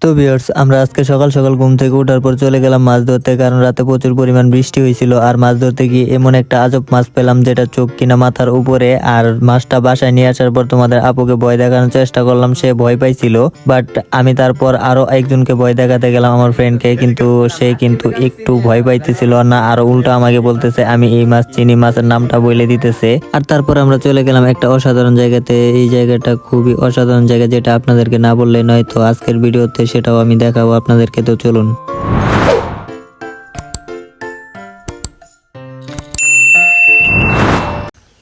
তো ভিউয়ার্স, আমরা আজকে সকাল সকাল ঘুম থেকে ওঠার পর চলে গেলাম মাছ ধরতে, কারণ রাতে প্রচুর পরিমাণ বৃষ্টি হয়েছিল। আর মাছ ধরতে গিয়ে এমন একটা আজব মাছ পেলাম যেটা চোখ কিনা মাথার উপরে। আর মাছটা বাসায় নিয়ে আসার পর তোমাদের আপুকে ভয় দেখানোর চেষ্টা করলাম, সে ভয় পাইছিল। বাট আমি তারপর আরো একজনকে ভয় দেখাতে গেলাম, আমার ফ্রেন্ডকে, কিন্তু সে কিন্তু একটু ভয় পাইতেছিল না, আরো উল্টা আমাকে বলতেছে আমি এই মাছ চিনি, মাছের নামটা বলে দিতেছে। আর তারপর আমরা চলে গেলাম একটা অসাধারণ জায়গাতে। এই জায়গাটা খুবই অসাধারণ জায়গা, যেটা আপনাদেরকে না বললে নয়। তো আজকের ভিডিওতে সেটাও আমি দেখাবো আপনাদেরকে, তো চলুন।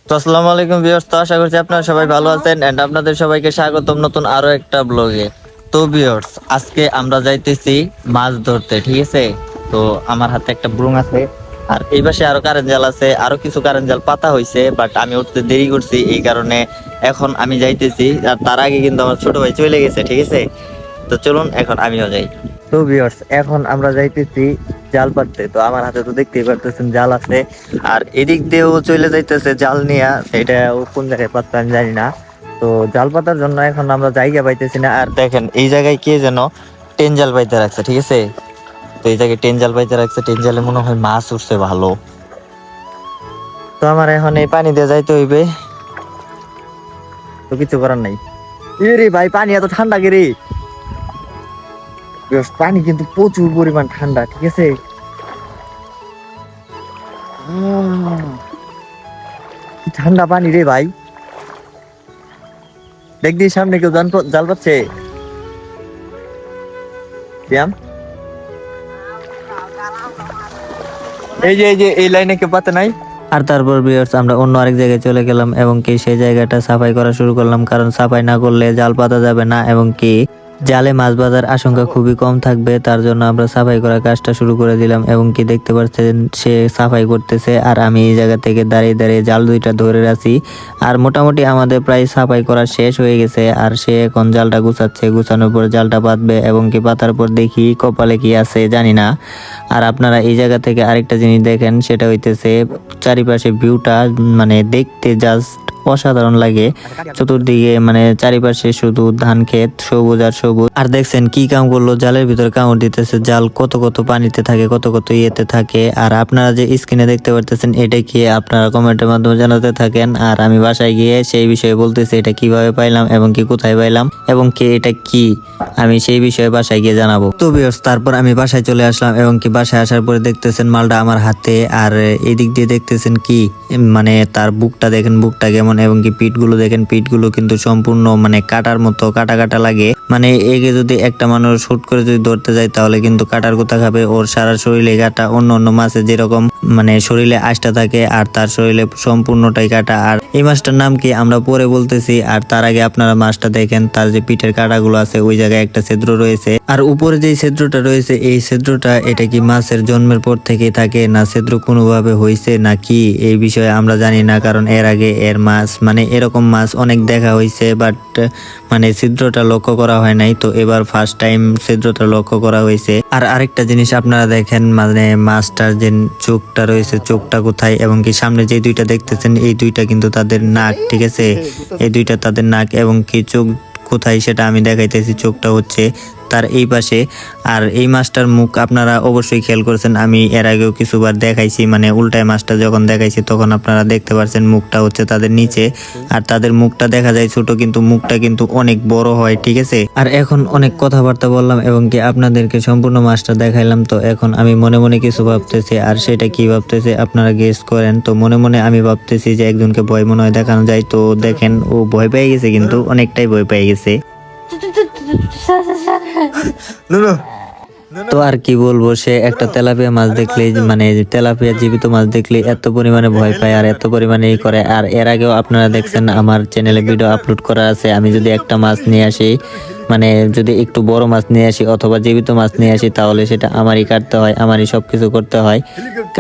তো আসসালামু আলাইকুম ভিউয়ার্স, তো আশা করছি আপনারা সবাই ভালো আছেন এন্ড আপনাদের সবাইকে স্বাগতম নতুন আরো একটা ব্লগে। তো ভিউয়ার্স, আজকে আমরা যাইতেছি মাছ ধরতে, ঠিক আছে। তো আমার হাতে একটা ব্রুং আছে, আর এই পাশে আরো কারেন্ট জাল আছে, আরো কিছু কারেন্ট জাল পাতা হয়েছে, বাট আমি উঠতে দেরি করছি, এই কারণে এখন আমি যাইতেছি। আর তার আগে কিন্তু আমার ছোট ভাই চলে গেছে, ঠিক আছে। তো চলুন এখন আমিও যাই। তো ভিউয়ার্স, এখন আমরা যাইতেছি জাল পাততে। তো আমার হাতে তো দেখতেই পারতেছেন জাল আছে, আর এদিক দিয়েও চলে যাইতেছে জাল নিয়ে, সেটা কোন জায়গায় পাততে আমি জানি না। তো জাল পাতার জন্য এখন আমরা জায়গা পাইতেছি না। আর দেখেন এই জায়গায় কে যেন টেন জাল পাইতে রাখছে, ঠিক আছে। তো এই জায়গায় টেন জাল পাইতে রাখছে, টেন জালে মনে হয় মাছ উঠছে ভালো। তো আমার এখন এই পানি দিয়ে যাইতে হইবে, তো কিছু করার নাই। রে ভাই, পানি এত ঠান্ডা কে রে? পানি কিন্তু প্রচুর পরিমাণ ঠান্ডা, ঠিক আছে। ঠান্ডা পানি রে ভাই। দেখবি সামনে কেউ জাল পাচ্ছে। এই যে এই লাইনে কেউ পাতে নাই। আর তারপর ভিউয়ার্স, আমরা অন্য আরেক জায়গায় চলে গেলাম এবং কি সেই জায়গাটা সাফাই করা শুরু করলাম, কারণ সাফাই না করলে জাল পাতা যাবে না এবং কি জালে মাছ বাঁধার আশঙ্কা খুবই কম থাকবে। তার জন্য আমরা সাফাই করার কাজটা শুরু করে দিলাম এবং কি দেখতে পাচ্ছেন সে সাফাই করতেছে, আর আমি এই জায়গা থেকে দাঁড়িয়ে দাঁড়িয়ে জাল দুইটা ধরে আছি। আর মোটামুটি আমাদের প্রায় সাফাই করা শেষ হয়ে গেছে, আর সে এখন জালটা গুছাচ্ছে, গুছানোর পর জালটা পাতবে এবং কি পাতার পর দেখি কপালে কি আছে জানি না। আর আপনারা এই জায়গা থেকে আরেকটা জিনিস দেখেন, সেটা হইতেছে চারিপাশে ভিউটা, মানে দেখতে জাস্ট অসাধারণ লাগে। চতুর্দিকে মানে চারিপাশে শুধু ধান ক্ষেত, সবুজ আর সবুজ। আর দেখছেন কি কাম করলো, জালের ভিতরে কামড় দিতেছে। জাল কত কত পানিতে থাকে, কত কত ইয়েতে থাকে। আর আপনারা যে স্ক্রিনে দেখতে পারতেছেন, এটা কি আপনারা কমেন্টের মাধ্যমে জানাতে থাকেন। আর আমি বাসায় গিয়ে সেই বিষয়ে বলতেছি এটা কিভাবে পাইলাম এবং কি কোথায় পাইলাম এবং কি এটা কি, আমি সেই বিষয়ে বাসায় গিয়ে জানাবো। তো ভিউয়ার্স, তারপর আমি বাসায় চলে আসলাম এবং কি বাসায় আসার পরে দেখতেছেন মালটা আমার হাতে। আর এদিক দিয়ে দেখতেছেন কি, মানে তার বুকটা দেখেন, বুকটা কেমন, এবং কি পিঠগুলো দেখেন, পিঠগুলো কিন্তু সম্পূর্ণ মানে কাটার মতো কাটা কাটা লাগে। মানে একে যদি একটা মানুষ শুট করে যদি ধরতে যায় তাহলে কিন্তু কাটার কথা খাবে। ওর সারা শরীরে কাটা, অন্য অন্য মাছে যেরকম মানে শরীরে আঁশটা থাকে, আর তার শরীরে সম্পূর্ণটাই কাটা। আর এই মাছটার নাম কি আমরা পরে বলতেছি। আর তার আগে আপনারা মাছটা দেখেন, তার যে পিঠের কাটাগুলো আছে ওই জায়গায় একটা ছিদ্র রয়েছে, আর উপরে যে ছিদ্রটা রয়েছে এই ছিদ্রটা এটা কি মাছের জন্মের পর থেকেই থাকে, না ছিদ্র কোনোভাবে হয়েছে নাকি, এই বিষয়ে আমরা জানি না। কারণ এর আগে এর মাছ মানে এরকম মাছ অনেক দেখা হয়েছে, বাট মানে ছিদ্রটা লক্ষ্য করা হয় নাই। তো এবার ফার্স্ট টাইম ছিদ্রটা লক্ষ্য করা হয়েছে। আর আরেকটা জিনিস আপনারা দেখেন, মানে মাছটার যে চোখটা রয়েছে, চোখটা কোথায়, এবং কি সামনে যে দুইটা দেখতেছেন এই দুইটা কিন্তু তাদের নাক, ঠিক আছে। এই দুইটা তাদের নাক, এবং কি চোখ কোথায় সেটা আমি দেখাইতেছি। চোখটা হচ্ছে তার এই পাশে। আর এই মাছটার মুখ আপনারা অবশ্যই খেয়াল করেছেন, আমি এর আগেও কিছুবার দেখাইছি, মানে উল্টায় মাছটা যখন দেখাইছি তখন আপনারা দেখতে পাচ্ছেন মুখটা হচ্ছে তাদের নিচে। আর তাদের মুখটা দেখা যায় ছোট, কিন্তু মুখটা কিন্তু অনেক বড় হয়, ঠিক আছে। আর এখন অনেক কথাবার্তা বললাম এবং কি আপনাদেরকে সম্পূর্ণ মাছটা দেখাইলাম। তো এখন আমি মনে মনে কিছু ভাবতেছি, আর সেটা কি ভাবতেছি আপনারা গেস করেন। তো মনে মনে আমি ভাবতেছি যে একজনকে ভয় মনে হয় দেখানো যায়। তো দেখেন ও ভয় পেয়ে গেছে, কিন্তু অনেকটাই ভয় পেয়ে গেছে। তো আর কি বলবো, সে একটা তেলাপিয়া মাছ দেখলে, মানে তেলাপিয়া জীবিত মাছ দেখলে এত পরিমাণে ভয় পায় আর এত পরিমাণে ই করে। আর এর আগেও আপনারা দেখছেন আমার চ্যানেলে ভিডিও আপলোড করা আছে, আমি যদি একটা মাছ নিয়ে আসি, মানে যদি একটু বড় মাছ নিয়ে আসি অথবা জীবিত মাছ নিয়ে আসি, তাহলে সেটা আমারই কাটতে হয়, আমারই সবকিছু করতে হয়।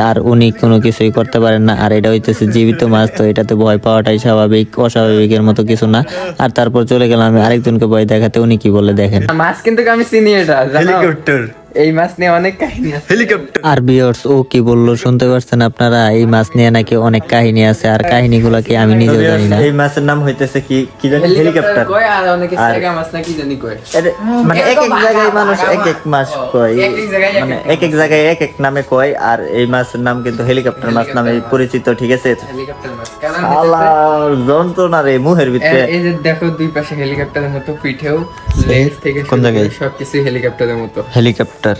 আর উনি কোনো কিছুই করতে পারেন না। আর এটা হইতেছে জীবিত মাছ, তো এটাতে ভয় পাওয়াটাই স্বাভাবিক, অস্বাভাবিকের মতো কিছু না। আর তারপর চলে গেলাম আমি আরেকজনকে ভয় দেখাতে, উনি কি বলে দেখেন। মাছ কিন্তু আমি চিনি, এটা হেলিকপ্টার। এই মাছ নিয়ে অনেক কাহিনী আছে। হেলিকপ্টার। আর ভিউয়ার্স ও কি বললো শুনতে পারছেন আপনারা, এই মাছ নিয়ে নাকি অনেক কাহিনী আছে, আর কাহিনীগুলো কি আমি নিজেও জানি না। এই মাছের নাম হইতেছে কি কি জানি, হেলিকপ্টার হেলিকপ্টার। কয়, আর অনেকে আর- সেগা মাছ না কি জানি কয়। মানে এক এক জায়গায় মানুষ এক এক মাছ কয়, এক এক জায়গায় এক মানে এক এক এক জায়গায় এক এক নামে কয়। আর এই মাছের নাম কিন্তু হেলিকপ্টার মাছ নামে হেলিকপ্টার মাছ। পরিচিত, ঠিক আছে? হেলিকপ্টার মাছ কারণ আল্লাহর যন্ত্রণা রে মুহের ভিতরে। এই যে দেখো দুই পাশে হেলিকপ্টারের মতো, পিঠেও লেজ থেকে কোন জায়গায়? সবকিছু হেলিকপ্টারের মতো, হেলিকপ্টার।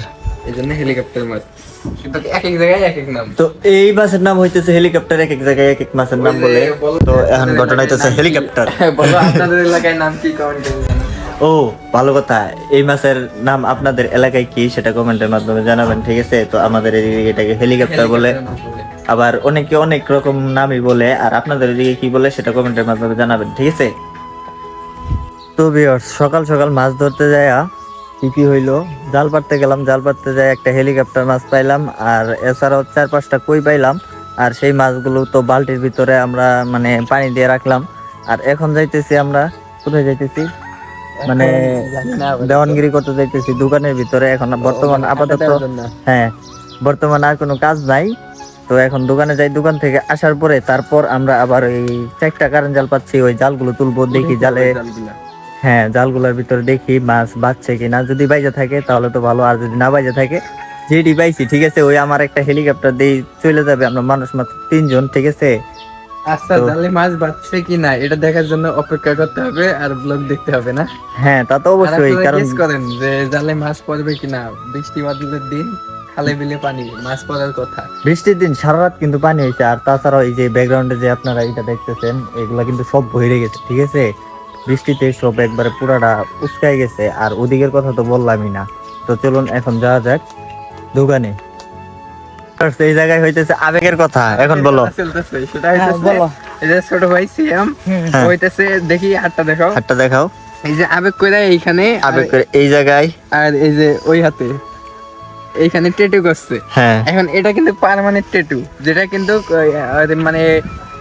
এই জন্য হেলিকপ্টার মাছ। কিন্তু এক এক জায়গায় এক এক নাম। তো এই মাছের নাম হইতেছে হেলিকপ্টার, এক এক জায়গায় এক এক মাছের নাম বলে। তো এখন ঘটনা হইতেছে হেলিকপ্টার। বলো আপনাদের এলাকায় নাম কি, কমেন্ট করে জানান। ও ভালো কথা, এই মাছের নাম আপনাদের এলাকায় কি সেটা কমেন্টের মাধ্যমে জানাবেন, ঠিক আছে? তো আমাদের এদিকে এটাকে হেলিকপ্টার বলে, হেলিকপ্টার মাছ বলে। আবার অনেকে অনেক রকম নামই বলে। আর আপনাদের এদিকে কি বলে সেটা কমেন্টের মাধ্যমে জানাবেন, ঠিক আছে? তো ভিউয়ার্স, সকাল সকাল মাছ ধরতে যায়া কি কি হইলো, জাল পাড়তে গেলাম, জাল পাড়তে যায় একটা হেলিকপ্টার মাছ পাইলাম, আর এছাড়াও 4-5টা কই পাইলাম। আর সেই মাছগুলো তো বালতির ভিতরে আমরা মানে পানি দিয়ে রাখলাম। আর এখন যাইতেছি আমরা, কোথায় যাইতেছি, মানে জানি না আবার। দেওয়ানগিরি করতে যাইতেছি দোকানের ভিতরে। এখন বর্তমান মানে আপাতত, দেওয়ার জন্য। হ্যাঁ, বর্তমানে আর কোনো কাজ নাই। তো এখন দোকানে যাই, দোকান থেকে আসার পরে তারপর আমরা আবার ওই 4টা কারেন্ট জাল পাচ্ছি, ওই জালগুলো তুলবো, দেখি জালে, জালগুলা। হ্যাঁ, জালগুলোর ভিতরে দেখি মাছ বাজছে কিনা। যদি বাইজা থাকে তাহলে তো ভালো, আর যদি না বাইজা থাকে, যেটি পাইছি, ঠিক আছে, ওই আমার একটা হেলিকপ্টার দিয়ে চলে যাবে। আমরা মানুষ মাত্র 3 জন, ঠিক আছে? আচ্ছা, তো- জালে মাছ বাজছে কি না এটা দেখার জন্য অপেক্ষা করতে হবে আর ব্লগ দেখতে হবে না? হ্যাঁ, তা তো আর অবশ্যই, আপনারা কারণ guess করেন যে জালে মাছ পড়বে কিনা। বৃষ্টি বাদলের দিন, খালে বিলে পানি, মাছ পড়ার কথা। বৃষ্টির দিন সারা রাত কিন্তু পানি হয়েছে। আর তাছাড়াও এই যে ব্যাকগ্রাউন্ডে যে আপনারা এটা দেখতেছেন, এগুলা কিন্তু সব ভরে গেছে, ঠিক আছে? বৃষ্টিতে সব একবারে পুরাটা উস্কাই গেছে। আর ওদিকের কথা তো বললামই না। তো চলুন এখন যাওয়া যাক দোকানে। এই জায়গায় হইতেছে আবেগের কথা, এখন বলো। চলতেছে সেটা হইতেছে, এই যে ছোট ভাই সিএম হ্যাঁ। হইতেছে, দেখি হাতটা দেখাও। হাতটা দেখাও। এই যে আবেগ কইরা এইখানে, আবেগ করে এই জায়গায়, আর এই যে ওই হাতে এইখানে টেটু করছে। হ্যাঁ, এখন এটা কিন্তু পার্মানেন্ট টেটু, যেটা কিন্তু মানে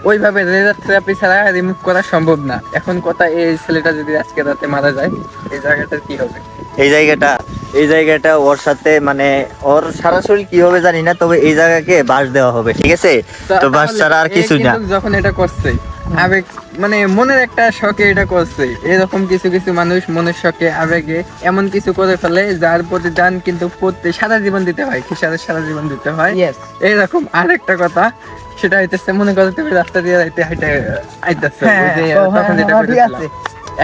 ওইভাবে লেজার থেরাপি ছাড়া রিমুভ করা সম্ভব না। এখন কথা, এই ছেলেটা যদি আজকে রাতে মারা যায়, এই জায়গাটার কি হবে? এই জায়গাটা ওর সাথে মানে ওর সারা শরীর কি হবে জানি না, তবে এই জায়গাকে বাঁশ দেওয়া হবে, ঠিক আছে? তো বাঁশ তাহলে ছাড়া আর এ কিছু না। কিন্তু যখন এটা করছে আবেগ, মানে মনের একটা শখে এটা করছে। এরকম কিছু কিছু মানুষ মনের শখে আবেগে এমন কিছু করে ফেলে যার প্রতিদান কিন্তু সারা জীবন দিতে হয়, সারা জীবন দিতে হয়। এরকম আরেকটা কথা, সেটা হইতেছে, মনে করো তুমি রাস্তা দিয়ে হাইটে আইতেছে, তখন যেটা করেছিলাম।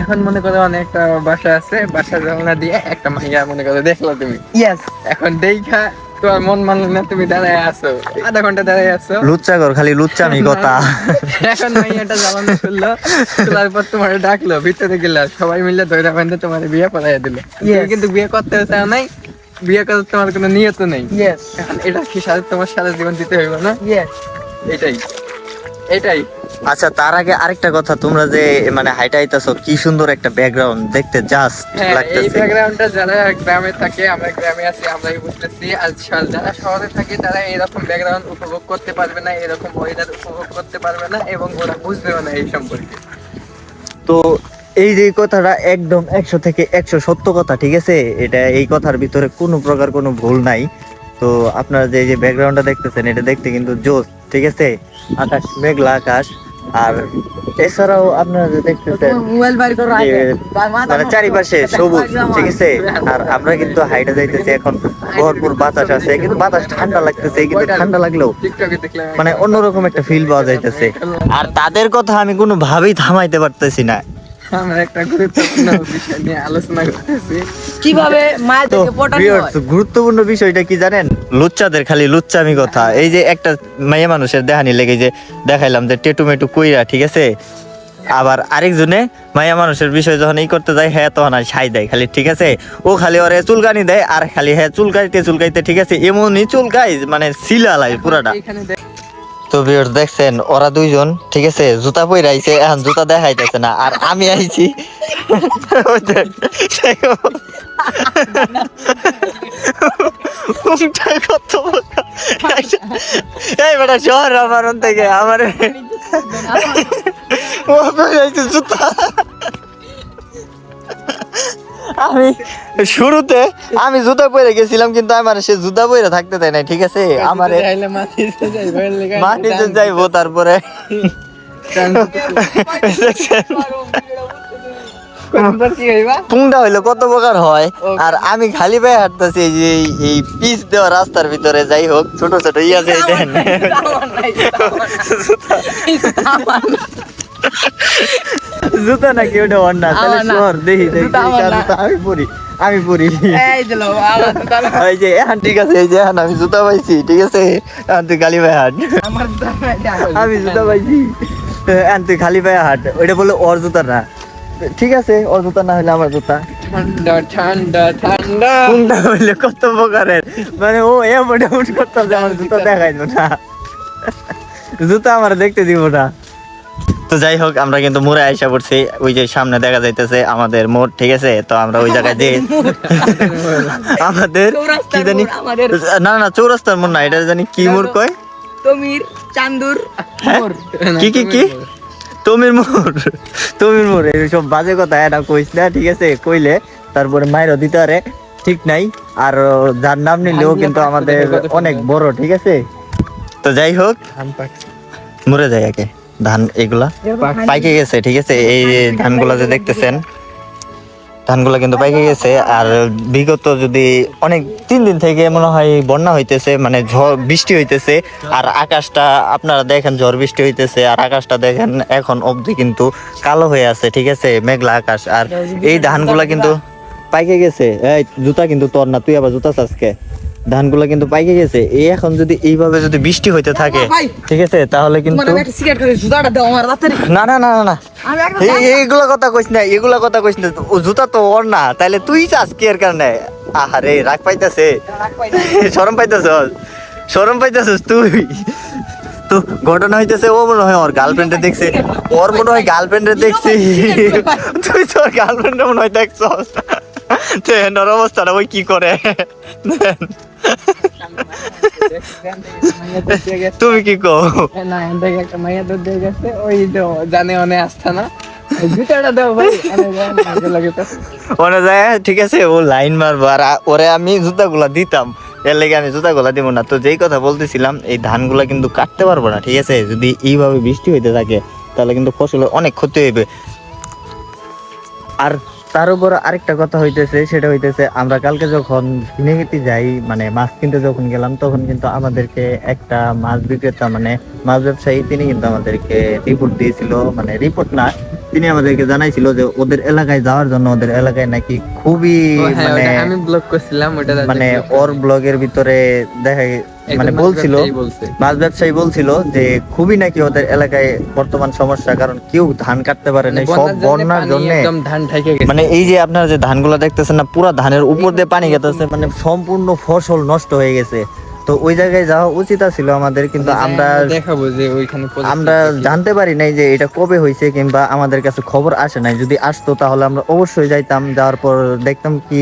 এখন মনে করো অনেকটা বাসা আছে, বাসার জানলা দিয়ে একটা মাইয়া মনে করো দেখলো তুমি, এখন দেখা তোমার মন মানলো না, তুমি দাঁড়ায় আছো, আধা ঘন্টা দাঁড়ায় আছো। লুচ্চা কর, খালি লুচ্চামি কথা। এখন মাইয়াটা জ্বালানো করলো, তারপর তোমার ডাকলো, ভিতরে গেলা, সবাই মিলে ধৈর্য বান্ধে তোমার বিয়ে পড়াইয়া দিল। তুমি কিন্তু বিয়ে করতে চাও নাই, বিয়ে করার তোমার কোনো নিয়ত নেই। এখন এটা কি তোমার সারা জীবন দিতে হইব না? এটাই এটাই আচ্ছা, তার আগে আরেকটা কথা, তোমরা যে মানে হাইটা আইতাছো, কি সুন্দর একটা ব্যাকগ্রাউন্ড দেখতে জাস্ট হ্যাঁ, এই লাগতেছে। ব্যাকগ্রাউন্ডটা যারা গ্রামে থাকে, আমরা গ্রামে আছি, আমরাই বুঝতেছি। আর যারা শহরে থাকে তারা এরকম ব্যাকগ্রাউন্ড উপভোগ করতে পারবে না, এরকম ওয়েদার উপভোগ করতে পারবে না, এবং ওরা বুঝবেও না এই সম্পর্কে। তো এই যে কথাটা একদম 100 থেকে 100 সত্য কথা, ঠিক আছে? এটা এই কথার ভিতরে কোনো প্রকার কোনো ভুল নাই। তো আপনারা যে এই যে ব্যাকগ্রাউন্ডটা দেখতেছেন, এটা দেখতে কিন্তু জোস, ঠিক আছে? আকাশ, মেঘলা আকাশ। আর এছাড়াও আপনারা যে দেখতেছেন যে মানে চারিপাশে সবুজ, ঠিক আছে? আর আমরা কিন্তু হাইটে যাইতেছি, এখন ভরপুর বাতাস আছে, কিন্তু বাতাস ঠান্ডা লাগতেছে, কিন্তু ঠান্ডা লাগলেও টিকটকে দেখলাম মানে অন্যরকম একটা ফিল পাওয়া যাইতেছে। আর তাদের কথা আমি কোনো ভাবেই থামাইতে পারতেছি না। আমরা একটা গুরুত্বপূর্ণ বিষয় নিয়ে আলোচনা করতেছি। কিভাবে মায়ের তো থেকে পটানো viewers, হয়। গুরুত্বপূর্ণ বিষয়টা কি জানেন? লুচ্চাদের খালি লুচ্চামি কথা। এই যে একটা মাইয়া মানুষের দেখানি লেগে যে দেখাইলাম যে টেটু মেটু কইরা, ঠিক আছে? আবার আরেকজনে মাইয়া মানুষের বিষয় যখন এই করতে যায়, হ্যাঁ তখন আর সাই দেয় খালি, ঠিক আছে? ও খালি ওরে চুলকানি দেয়, আর খালি হ্যাঁ চুলকাইতে, ঠিক আছে? এমনই চুলকাই মানে সিলালাই পুরাটা। এখানে তো ভিউয়ার্স, দেখছেন ওরা দুইজন, ঠিক আছে, জুতা পইরা আইছে, এখন জুতা দেখাইতেছে না। আর আমি আইছি এই বেটা শহর আমার থেকে আমার ও পইরা আইছে জুতা। আমি শুরুতে আমি জুতা পরে গেছিলাম, কিন্তু আমার সে জুতা পরে থাকতে দেয় নাই, ঠিক আছে? আমারে যাইলে মাটিতে যাইবো এর লেগে মাটিতে যাইবো, তারপরে কোনবার কি হইবা পুংটা হইলো কত প্রকার হয়, আর আমি খালি পায়ে হাঁটতেছি এই যে এই পিচ দেওয়া রাস্তার ভিতরে। যাই হোক, ছোট ছোট ইয়া যে দেন জুতা নাকি ওটা অন্য, তাহলে আমার না। শহর দেখি দেখি জুতা আমার না। জুতা আমি পরি এই দিলো আমার তো তাহলে এই যে এখন ঠিক আছে, এই যে এখন আমি জুতা পাইছি, ঠিক আছে? এখন তুই খালি পায়ে হাঁট। আমার আমি জুতা পাইছি, এখন তুই খালি পায়ে হাঁট। ওইটা বলে ওর জুতা না, ঠিক আছে? ওর জুতা না হলে আমার জুতা। ঠান্ডা ঠান্ডা ঠান্ডা কোনটা হইলে কত প্রকারের, মানে ও এমন এমন করতেছে, আমার জুতা দেখাইব না, জুতা আমার দেখতে দিব না। তো যাই হোক, আমরা কিন্তু মোড়ে আইসা পড়ছি। ওই যে সামনে দেখা যাইতেছে আমাদের মোড়, ঠিক আছে? তো আমরা ওই জায়গায় যে আমাদের কি জানি, আমাদের না না চৌরাস্তার মোড় না, এটা জানি কি মোড় কয়, তমির চান্দুর কি কি কি তমির মোড়, তমির মোড়। এইসব বাজে কথা এটা কইস না, ঠিক আছে? কইলে তারপরে মাইরও দিতে পারে, ঠিক নাই? আর যার নাম নিলেও কিন্তু আমাদের অনেক বড়, ঠিক আছে? তো যাই হোক, মরে যায় আগে ধান, এগুলা পাইকে গেছে, ঠিক আছে? এই যে ধানগুলা যে দেখতেছেন, ধানগুলা কিন্তু পাইকে গেছে। আর বিগত যদি অনেক 3 দিন থেকে মনে হয় বন্যা হইতেছে, মানে ঝড় বৃষ্টি হইতেছে, আর আকাশটা আপনারা দেখেন ঝড় বৃষ্টি হইতেছে, আর আকাশটা দেখেন এখন অবধি কিন্তু কালো হয়ে আছে, ঠিক আছে? মেঘলা আকাশ। আর এই ধানগুলা কিন্তু পাইকে গেছে। এই জুতা কিন্তু তোর না, তুই আবার জুতা চাষকে। ধানগুলা কিন্তু পাইকে গেছে। এই এখন যদি এইভাবে যদি বৃষ্টি হইতে থাকে, ঠিক আছে, তাহলে কিন্তু সিগারেট খালি জুতাটা দাও আমার রাতে না না না না না, আমি একটা এইগুলা কথা কইস না, এগুলা কথা কইস না। ও জুতা তো ওর না, তাইলে তুই চাস কি এর কারণে? আহারে রাগ পাইতাছে, শরম পাইতাছস, শরম পাইতাছস তুই। তো ঘটনা হইতেছে, ও মনে হয় ওর গার্লফ্রেন্ডে দেখছে, ওর মনে হয় গার্লফ্রেন্ডে দেখছি, তুই তোর গার্লফ্রেন্ডে মনে হয় দেখছস। তো এর অবস্থাটা ওই কি করে, তুমি কি কো? না এখান একটা মাইয়া দুধ দিয়ে গেছে, ওই জানে অনেক আস্থা না, জুতাটা দাও ভাই মনে যায়, ঠিক আছে? ও লাইন মারবো, আর ওরে আমি জুতাগুলা দিতাম, এর লেগে আমি জুতাগুলা দিব না। তো যেই কথা বলতেছিলাম, এই ধানগুলা কিন্তু কাটতে পারবো না, ঠিক আছে? যদি এইভাবে বৃষ্টি হইতে থাকে, তাহলে কিন্তু ফসলের অনেক ক্ষতি হইবে। আর তার উপর আরেকটা কথা হইতেছে, সেটা হইতেছে আমরা কালকে যখন কিনে যাই, মানে মাছ কিনতে যখন গেলাম, তখন কিন্তু আমাদেরকে একটা মাছ বিক্রেতা, মানে মাছ ব্যবসায়ী, তিনি কিন্তু আমাদেরকে রিপোর্ট দিয়েছিল, মানে রিপোর্ট না, তিনি আমাদেরকে জানাইছিল যে ওদের এলাকায় যাওয়ার জন্য, ওদের এলাকায় নাকি খুবই মানে আমি ব্লগ করছিলাম ওটা, মানে ওর ব্লগের ভিতরে দেখা মানে বলছিল, মাছ ব্যবসায়ী বলছিল যে খুবই নাকি ওদের এলাকায় বর্তমান সমস্যা, কারণ কেউ ধান কাটতে পারে না, সব বন্যার জন্য। একদম ধান ঠাইকে গেছে, মানে এই যে আপনারা যে ধানগুলো দেখতেছেন না, পুরো ধানের উপর দিয়ে পানি গেতেছে, মানে সম্পূর্ণ ফসল নষ্ট হয়ে গেছে। তো ওই জায়গায় যাওয়া উচিত ছিল আমাদের, কিন্তু আমরা দেখাবো যে ওইখানে আমরা জানতে পারি নাই যে এটা কবে হয়েছে, কিংবা আমাদের কাছে খবর আসে নাই। যদি আসতো তাহলে আমরা অবশ্যই যাইতাম, যাওয়ার পর দেখতাম কি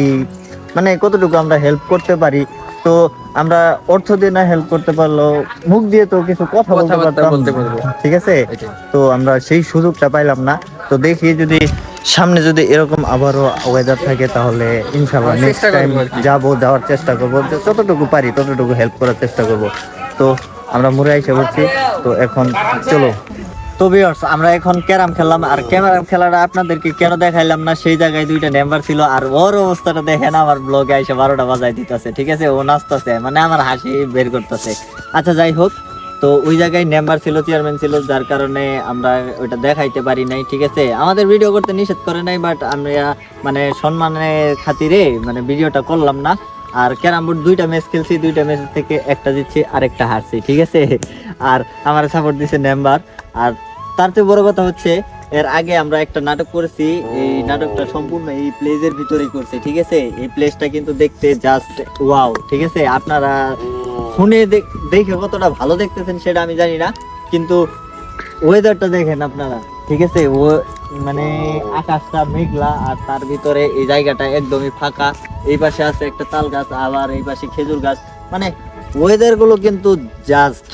মানে কতটুকু আমরা হেল্প করতে পারি। তো আমরা অর্থ দিয়ে না হেল্প করতে পারলো, মুখ দিয়ে তো কিছু কথা বলতে পারতাম, ঠিক আছে? তো আমরা সেই সুযোগটা পাইলাম না। তো দেখি যদি সামনে যদি এরকম আবারও ওয়েদার থাকে, তাহলে ইনশাআল্লাহ নেক্সট টাইম যাওয়ার চেষ্টা করবো, যতটুকু পারি ততটুকু হেল্প করার চেষ্টা করব। তো আমরা মুড়ে আইসা বলছি, তো এখন চলো। তো ভিউয়ার্স, আমরা এখন ক্যারাম খেললাম, আর ক্যারাম খেলাটা আপনাদেরকে কেন দেখাইলাম না, সেই জায়গায় 2টা মেম্বার ছিল, আর ওর অবস্থাটা দেখেন, আমার ব্লগে এসে 12টা বাজাই দিতেছে, ঠিক আছে? ও নাচতেছে, মানে আমার হাসি বের করতেছে। আচ্ছা যাই হোক, তো ওই জায়গায় মেম্বার ছিল, চেয়ারম্যান ছিল, যার কারণে আমরা ওইটা দেখাইতে পারি নাই, ঠিক আছে? আমাদের ভিডিও করতে নিষেধ করে নাই, বাট আমরা মানে সম্মানের খাতিরে মানে ভিডিওটা করলাম না। আর ক্যারাম বোর্ড 2টা ম্যাচ খেলছি, 2টা ম্যাচ থেকে একটা জিতছি আর একটা হারছি, ঠিক আছে? আর আমার সাপোর্ট দিছে মেম্বার। আর তার চেয়ে বড় কথা হচ্ছে, এর আগে আমরা একটা নাটক করেছি, এই নাটকটা সম্পূর্ণ এই প্লেসের ভিতরেই করছি, ঠিক আছে? এই প্লেসটা কিন্তু দেখতে জাস্ট ওয়াও, ঠিক আছে? আপনারা ফোনে দেখে কতটা ভালো দেখতেছেন সেটা আমি জানি না, কিন্তু ওয়েদারটা দেখেন আপনারা, ঠিক আছে? ও মানে আকাশটা মেঘলা, আর তার ভিতরে এই জায়গাটা একদমই ফাঁকা। এই পাশে আছে একটা তাল গাছ, আবার এই পাশে খেজুর গাছ, মানে ওয়েদার গুলো কিন্তু জাস্ট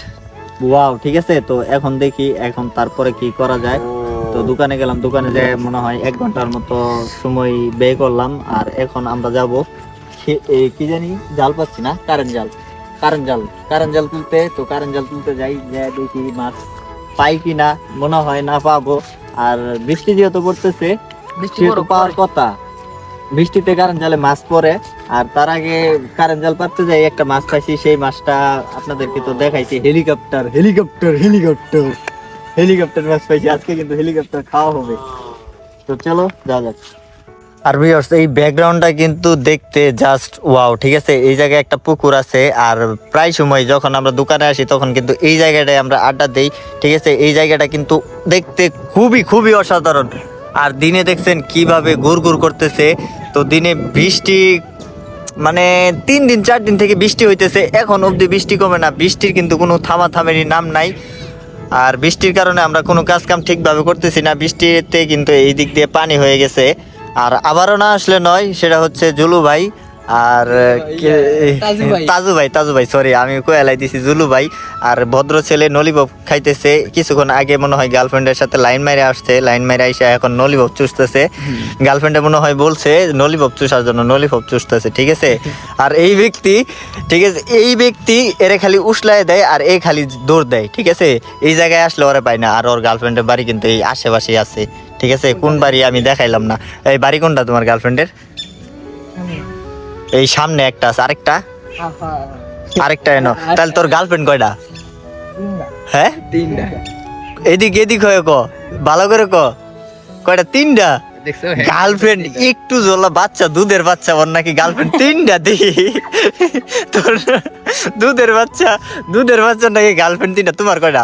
ওয়াও, ঠিক আছে? তো এখন দেখি এখন তারপরে কি করা যায়। তো তো দোকানে গেলাম, দোকানে যেয়ে মনে হয় 1 ঘন্টার মতো সময় ব্যয় করলাম। আর এখন আমরা যাব কি জানি জাল পাচ্ছি না, কারেন্ট জাল তুলতে। তো কারেন্ট জাল তুলতে যাই, যে দেখি মাছ পাই কিনা, মনে হয় না পাবো। আর বৃষ্টি যেহেতু পড়তেছে, সেহেতু পাওয়ার কথা। বৃষ্টিতে কারেন্ট জালে মাছ পড়ে। আর তার আগে কারেন্ট জাল পাততে যাই একটা মাছ পাইছি, সেই মাছটা আপনাদেরকে তো দেখাইছি। হেলিকপ্টার মাছ পাইছি। আজকে কিন্তু হেলিকপ্টার খাওয়া হবে। তো চলো যাওয়া যাক। আর ভিউয়ার্স, এই ব্যাকগ্রাউন্ডটা কিন্তু দেখতে জাস্ট ওয়াও, ঠিক আছে। এই জায়গায় একটা পুকুর আছে। আর প্রায় সময় যখন আমরা দোকানে আসি তখন কিন্তু এই জায়গাটায় আমরা আড্ডা দেই, ঠিক আছে। এই জায়গাটা কিন্তু দেখতে খুবই খুবই অসাধারণ। আর দিনে দেখছেন কিভাবে গুড় করতেছে। তো দিনে বৃষ্টি মানে 3 দিন 4 দিন থেকে বৃষ্টি হইতেছে, এখন অবধি বৃষ্টি কমে না। বৃষ্টির কিন্তু কোনো থামাথামেরই নাম নাই। আর বৃষ্টির কারণে আমরা কোনো কাজ কাম ঠিকভাবে করতেছি না। বৃষ্টিতে কিন্তু এই দিক দিয়ে পানি হয়ে গেছে। আর আবারও না আসলে নয়, সেটা হচ্ছে জুলু ভাই আর তাজু ভাই সরি, আমি কয়ালাই দিছি জুলু ভাই। আর ভদ্র ছেলে নলিপপ খাইতেছে। কিছুক্ষণ আগে মনে হয় গার্লফ্রেন্ডের সাথে লাইন মাইরে আসছে, লাইন মাইরে আইসা এখন নলিপপ চুষতেছে। গার্লফ্রেন্ডে মনে হয় বলছে নলিপপ চুষার জন্য, নলিপপ চুষতেছে, ঠিক আছে। আর এই ব্যক্তি, ঠিক আছে, এই ব্যক্তি এরে খালি উসলায় দেয় আর এই খালি দৌড় দেয়, ঠিক আছে। এই জায়গায় আসলে ওরে পায় না। আর ওর গার্লফ্রেন্ডের বাড়ি কিন্তু এই আশেপাশেই আছে, ঠিক আছে। কোন বাড়ি আমি দেখাইলাম না। এই বাড়ি কোনটা তোমার গার্লফ্রেন্ডের? এই সামনে একটা আছে, আরেকটা এনো। তাহলে তোর গার্লফ্রেন্ড কয়টা? হ্যাঁ, 3টা। এদিক হয়ে ক, ভালো করে ক, কয়টা? 3টা। গার্লফ্রেন্ড একটু জোলা বাচ্চা, দুধের বাচ্চা, ওর নাকি গার্লফ্রেন্ড 3টা। দেখি তোর দুধের বাচ্চা নাকি গার্লফ্রেন্ড 3টা। তোমার কয়টা?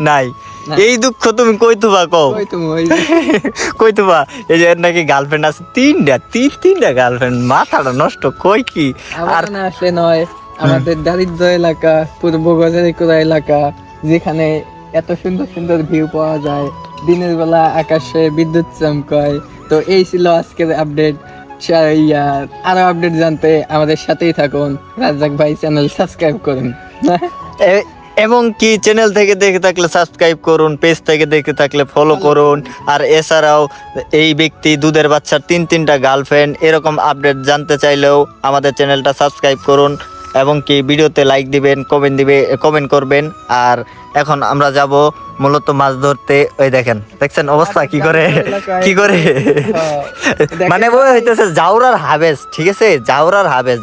নাই। এই দুঃখ তুমি কই তুবা কও, কই তুবা? এই যে এর নাকি গার্লফ্রেন্ড আছে 3টা গার্লফ্রেন্ড। মাথাটা নষ্ট, কই কি। আর না আসলে নয়, আমাদের দারিদ্র এলাকা, পূর্ব গজারিকুড়া এলাকা, যেখানে এত সুন্দর সুন্দর ভিউ পাওয়া যায়, দিনের বেলা আকাশে বিদ্যুৎ চমকায়। তো এই ছিল আজকের আপডেট। আরো আপডেট জানতে আমাদের সাথেই থাকুন। রাজ্জাক ভাই চ্যানেল সাবস্ক্রাইব করুন। এবং কি চ্যানেল থেকে দেখে থাকলে সাবস্ক্রাইব করুন, পেজ থেকে দেখে থাকলে ফলো করুন। আর এছাড়াও এই ব্যক্তি দুধের বাচ্চার 3টা গার্লফ্রেন্ড, এরকম আপডেট জানতে চাইলেও আমাদের চ্যানেলটা সাবস্ক্রাইব করুন। এবং কি ভিডিওতে লাইক দিবেন, কমেন্ট করবেন। আর এখন আমরা যাব মূলত মাছ ধরতে। ওই দেখছেন অবস্থা কি করে মানে ওই হইতেছে জাউরার হাবেস, ঠিক আছে।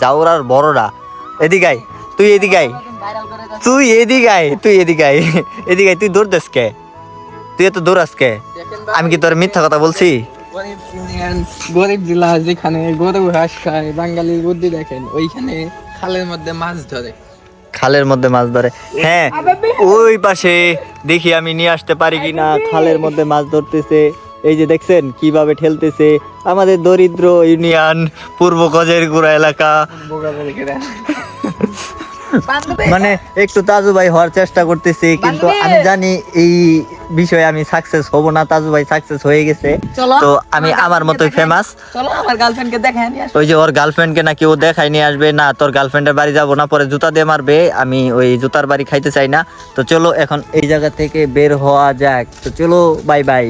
জাউরার বড়রা। এদিকে আয়, তুই এদিকে আয়, তুই দৌড়তেস কে? তুই এত দৌড়াস কে? আমি কি তোর মিথ্যা কথা বলছি? গরিব জেলা, যেখানে গরু ঘাস খায়, বাঙালির বুদ্ধি দেখেন। ওইখানে খালের মধ্যে মাছ ধরে। হ্যাঁ, ওই পাশে দেখি আমি নিয়ে আসতে পারি কিনা। খালের মধ্যে মাছ ধরতেছে। এই যে দেখছেন কিভাবে ঠেলতেছে। আমাদের দরিদ্র ইউনিয়ন, পূর্ব গজারিকুড়া এলাকা। মানে একটু তাজু ভাই হওয়ার চেষ্টা করতেছি, কিন্তু আমি জানি এই বিষয়ে আমি সাকসেস হব না। তাজু ভাই সাকসেস হয়ে গেছে, তো আমি আমার মতোই ফেমাস। চলো আমার গার্লফ্রেন্ডকে দেখাই নিয়ে আসবো। ওই যে ওর গার্লফ্রেন্ডকে নাকি ও দেখাই নিয়ে আসবে। না, তোর গার্লফ্রেন্ডের বাড়ি যাবো না, পরে জুতা দিয়ে মারবে। আমি ওই জুতার বাড়ি খাইতে চাই না। তো চলো এখন এই জায়গা থেকে বের হওয়া যাক। তো চলো, বাই বাই।